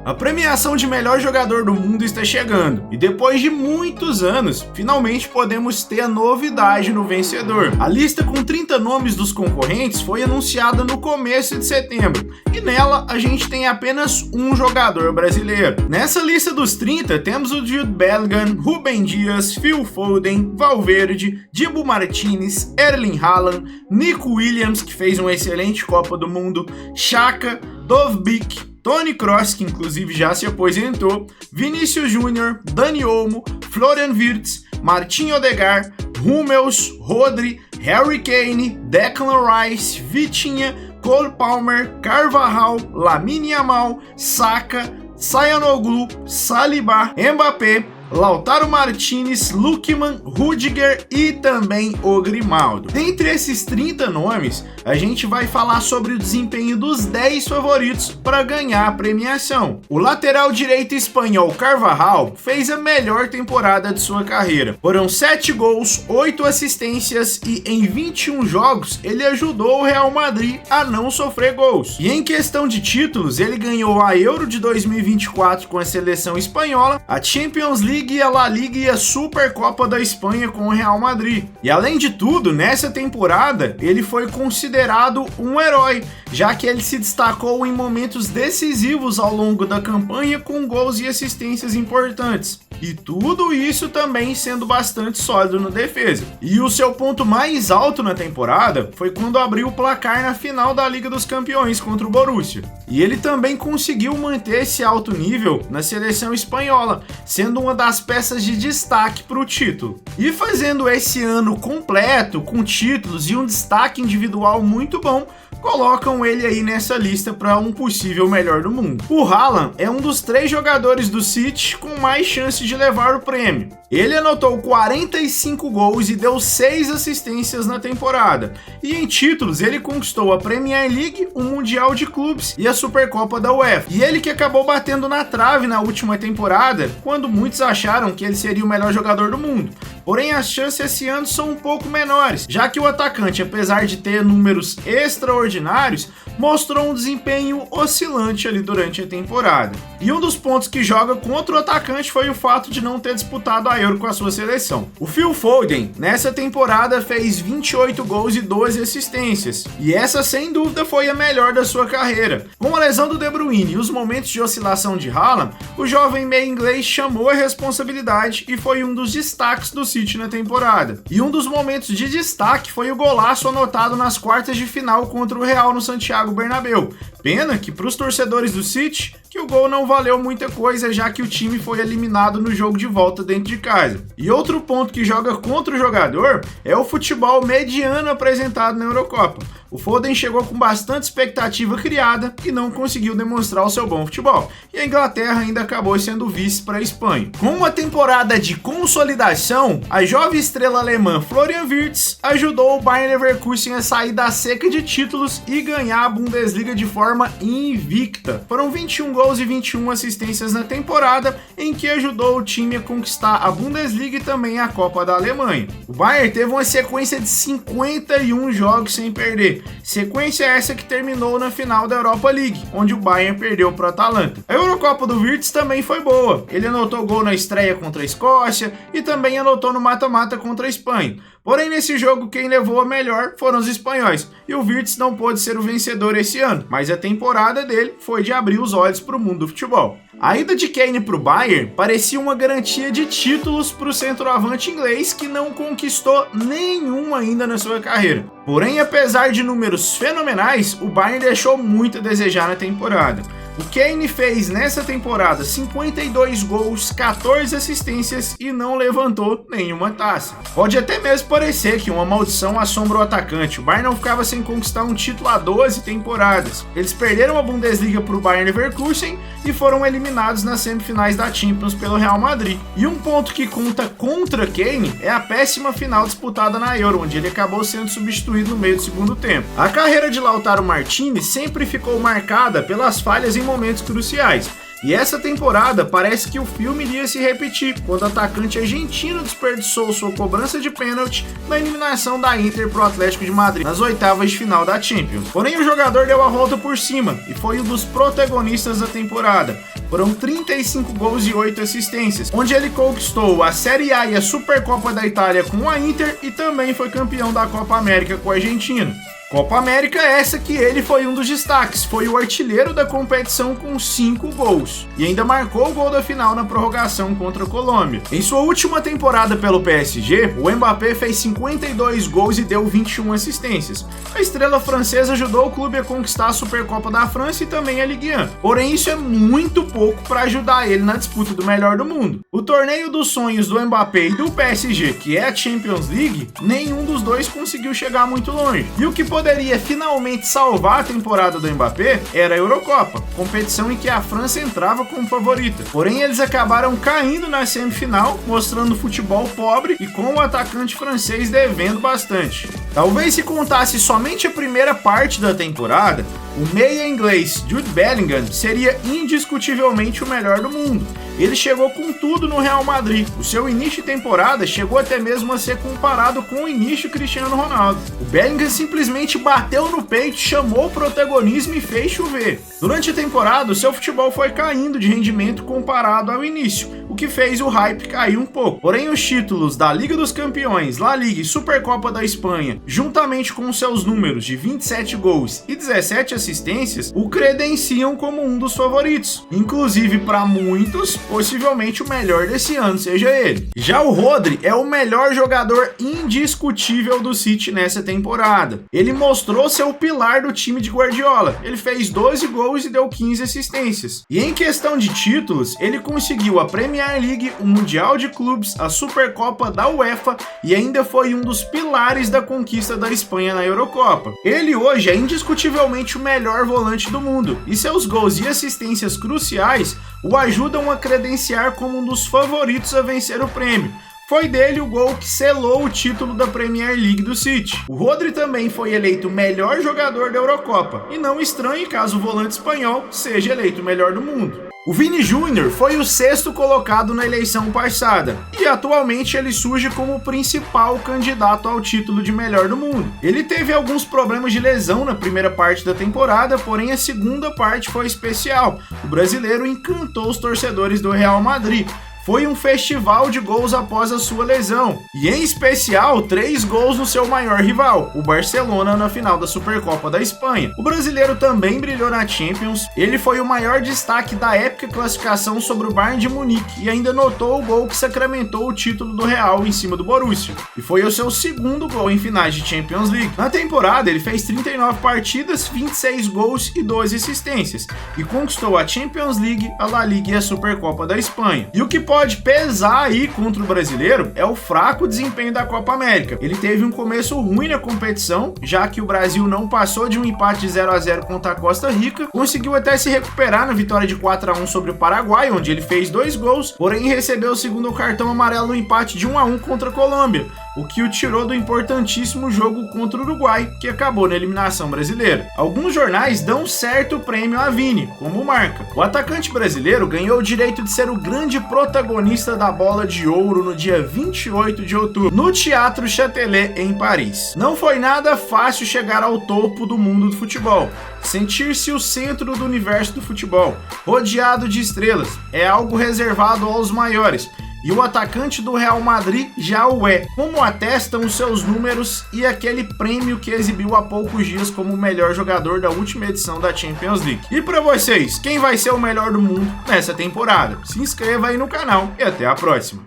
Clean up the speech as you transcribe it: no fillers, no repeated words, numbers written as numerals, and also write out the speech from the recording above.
A premiação de melhor jogador do mundo está chegando, e depois de muitos anos, finalmente podemos ter a novidade no vencedor. A lista com 30 nomes dos concorrentes foi anunciada no começo de setembro, e nela a gente tem apenas um jogador brasileiro. Nessa lista dos 30 temos o Jude Bellingham, Rúben Dias, Phil Foden, Valverde, Dibu Martínez, Erling Haaland, Nico Williams, que fez uma excelente Copa do Mundo, Xhaka, Dovbyk, Toni Kroos, que inclusive já se aposentou, Vinícius Júnior, Dani Olmo, Florian Wirtz, Martin Odegaard, Hummels, Rodri, Harry Kane, Declan Rice, Vitinha, Cole Palmer, Carvajal, Lamine Yamal, Saka, Çalhanoğlu, Saliba, Mbappé, Lautaro Martinez, Lookman, Rudiger e também o Grimaldo. Dentre esses 30 nomes, a gente vai falar sobre o desempenho dos 10 favoritos para ganhar a premiação. O lateral direito espanhol Carvajal fez a melhor temporada de sua carreira. Foram 7 gols, 8 assistências e em 21 jogos ele ajudou o Real Madrid a não sofrer gols. E em questão de títulos, ele ganhou a Euro de 2024 com a seleção espanhola, a Champions League, a La Liga e a Supercopa da Espanha com o Real Madrid. E além de tudo, nessa temporada, ele foi considerado um herói, já que ele se destacou em momentos decisivos ao longo da campanha com gols e assistências importantes. E tudo isso também sendo bastante sólido na defesa. E o seu ponto mais alto na temporada foi quando abriu o placar na final da Liga dos Campeões contra o Borussia. E ele também conseguiu manter esse alto nível na seleção espanhola, sendo uma das peças de destaque para o título. E fazendo esse ano completo, com títulos e um destaque individual muito bom, colocam ele aí nessa lista para um possível melhor do mundo. O Haaland é um dos 3 jogadores do City com mais chances de levar o prêmio. Ele anotou 45 gols e deu 6 assistências na temporada. E em títulos, ele conquistou a Premier League, o Mundial de Clubes e a Supercopa da UEFA. E ele que acabou batendo na trave na última temporada, quando muitos acharam que ele seria o melhor jogador do mundo. Porém, as chances esse ano são um pouco menores, já que o atacante, apesar de ter números extraordinários, mostrou um desempenho oscilante ali durante a temporada. E um dos pontos que joga contra o atacante foi o fato de não ter disputado a Euro com a sua seleção. O Phil Foden, nessa temporada, fez 28 gols e 12 assistências, e essa sem dúvida foi a melhor da sua carreira. Com a lesão do De Bruyne e os momentos de oscilação de Haaland, o jovem meia inglês chamou a responsabilidade e foi um dos destaques do City na temporada. E um dos momentos de destaque foi o golaço anotado nas quartas de final contra o Real no Santiago Bernabéu. Pena que para os torcedores do City, que o gol não valeu muita coisa, já que o time foi eliminado no jogo de volta dentro de casa. E outro ponto que joga contra o jogador é o futebol mediano apresentado na Eurocopa. O Foden chegou com bastante expectativa criada e não conseguiu demonstrar o seu bom futebol. E a Inglaterra ainda acabou sendo vice para a Espanha. Com uma temporada de consolidação, a jovem estrela alemã Florian Wirtz ajudou o Bayer Leverkusen a sair da seca de títulos e ganhar a Bundesliga de forma invicta. Foram 21 gols e 21 assistências na temporada, em que ajudou o time a conquistar a Bundesliga e também a Copa da Alemanha. O Bayern teve uma sequência de 51 jogos sem perder. Sequência essa que terminou na final da Europa League, onde o Bayern perdeu para o Atalanta. A Eurocopa do Wirtz também foi boa. Ele anotou gol na estreia contra a Escócia e também anotou no mata-mata contra a Espanha. Porém, nesse jogo, quem levou a melhor foram os espanhóis, e o Wirtz não pôde ser o vencedor esse ano, mas a temporada dele foi de abrir os olhos para o mundo do futebol. A ida de Kane para o Bayern parecia uma garantia de títulos para o centroavante inglês, que não conquistou nenhum ainda na sua carreira. Porém, apesar de números fenomenais, o Bayern deixou muito a desejar na temporada. O Kane fez nessa temporada 52 gols, 14 assistências e não levantou nenhuma taça. Pode até mesmo parecer que uma maldição assombra o atacante. O Bayern não ficava sem conquistar um título há 12 temporadas. Eles perderam a Bundesliga para o Bayer Leverkusen e foram eliminados nas semifinais da Champions pelo Real Madrid. E um ponto que conta contra Kane é a péssima final disputada na Euro, onde ele acabou sendo substituído no meio do segundo tempo. A carreira de Lautaro Martinez sempre ficou marcada pelas falhas em momentos cruciais. E essa temporada parece que o filme iria se repetir, quando o atacante argentino desperdiçou sua cobrança de pênalti na eliminação da Inter para o Atlético de Madrid nas oitavas de final da Champions. Porém, o jogador deu a volta por cima e foi um dos protagonistas da temporada, Foram 35 gols e 8 assistências, onde ele conquistou a Série A e a Supercopa da Itália com a Inter e também foi campeão da Copa América com a Argentina. Copa América essa que ele foi um dos destaques, foi o artilheiro da competição com 5 gols, e ainda marcou o gol da final na prorrogação contra a Colômbia. Em sua última temporada pelo PSG, o Mbappé fez 52 gols e deu 21 assistências. A estrela francesa ajudou o clube a conquistar a Supercopa da França e também a Ligue 1, porém isso é muito pouco para ajudar ele na disputa do melhor do mundo. O torneio dos sonhos do Mbappé e do PSG, que é a Champions League, nenhum dos dois conseguiu chegar muito longe, e o que poderia finalmente salvar a temporada do Mbappé era a Eurocopa, competição em que a França entrava como favorita. Porém, eles acabaram caindo na semifinal, mostrando futebol pobre e com o atacante francês devendo bastante. Talvez se contasse somente a primeira parte da temporada, o meia inglês Jude Bellingham seria indiscutivelmente o melhor do mundo. Ele chegou com tudo no Real Madrid. O seu início de temporada chegou até mesmo a ser comparado com o início do Cristiano Ronaldo. O Bellingham simplesmente bateu no peito, chamou o protagonismo e fez chover. Durante a temporada, o seu futebol foi caindo de rendimento comparado ao início, o que fez o hype cair um pouco. Porém, os títulos da Liga dos Campeões, La Liga e Supercopa da Espanha, juntamente com seus números de 27 gols e 17 assistências, o credenciam como um dos favoritos. Inclusive, para muitos, possivelmente o melhor desse ano seja ele. Já o Rodri é o melhor jogador indiscutível do City nessa temporada. Ele mostrou ser o pilar do time de Guardiola. Ele fez 12 gols e deu 15 assistências. E em questão de títulos, ele conseguiu a Premier League, o Mundial de Clubes, a Supercopa da UEFA e ainda foi um dos pilares da conquista da Espanha na Eurocopa. Ele hoje é indiscutivelmente o melhor volante do mundo e seus gols e assistências cruciais o ajudam a credenciar como um dos favoritos a vencer o prêmio. Foi dele o gol que selou o título da Premier League do City. O Rodri também foi eleito o melhor jogador da Eurocopa, e não estranhe caso o volante espanhol seja eleito o melhor do mundo. O Vini Júnior foi o 6º colocado na eleição passada, e atualmente ele surge como o principal candidato ao título de melhor do mundo. Ele teve alguns problemas de lesão na primeira parte da temporada, porém a segunda parte foi especial. O brasileiro encantou os torcedores do Real Madrid. Foi um festival de gols após a sua lesão, e em especial 3 gols no seu maior rival, o Barcelona, na final da Supercopa da Espanha. O brasileiro também brilhou na Champions, ele foi o maior destaque da épica classificação sobre o Bayern de Munique e ainda anotou o gol que sacramentou o título do Real em cima do Borussia, e foi o seu 2º gol em finais de Champions League. Na temporada ele fez 39 partidas, 26 gols e 12 assistências, e conquistou a Champions League, a La Liga e a Supercopa da Espanha. E o que pode pesar aí contra o brasileiro é o fraco desempenho da Copa América. Ele teve um começo ruim na competição, já que o Brasil não passou de um empate de 0-0 contra a Costa Rica, conseguiu até se recuperar na vitória de 4-1 sobre o Paraguai, onde ele fez 2 gols, porém recebeu o 2º cartão amarelo no empate de 1-1 contra a Colômbia, o que o tirou do importantíssimo jogo contra o Uruguai, que acabou na eliminação brasileira. Alguns jornais dão certo prêmio a Vini, como marca. O atacante brasileiro ganhou o direito de ser o grande protagonista da Bola de Ouro no dia 28 de outubro, no Teatro Châtelet, em Paris. Não foi nada fácil chegar ao topo do mundo do futebol. Sentir-se o centro do universo do futebol, rodeado de estrelas, é algo reservado aos maiores. E o atacante do Real Madrid já o é, como atestam os seus números e aquele prêmio que exibiu há poucos dias como o melhor jogador da última edição da Champions League. E para vocês, quem vai ser o melhor do mundo nessa temporada? Se inscreva aí no canal e até a próxima!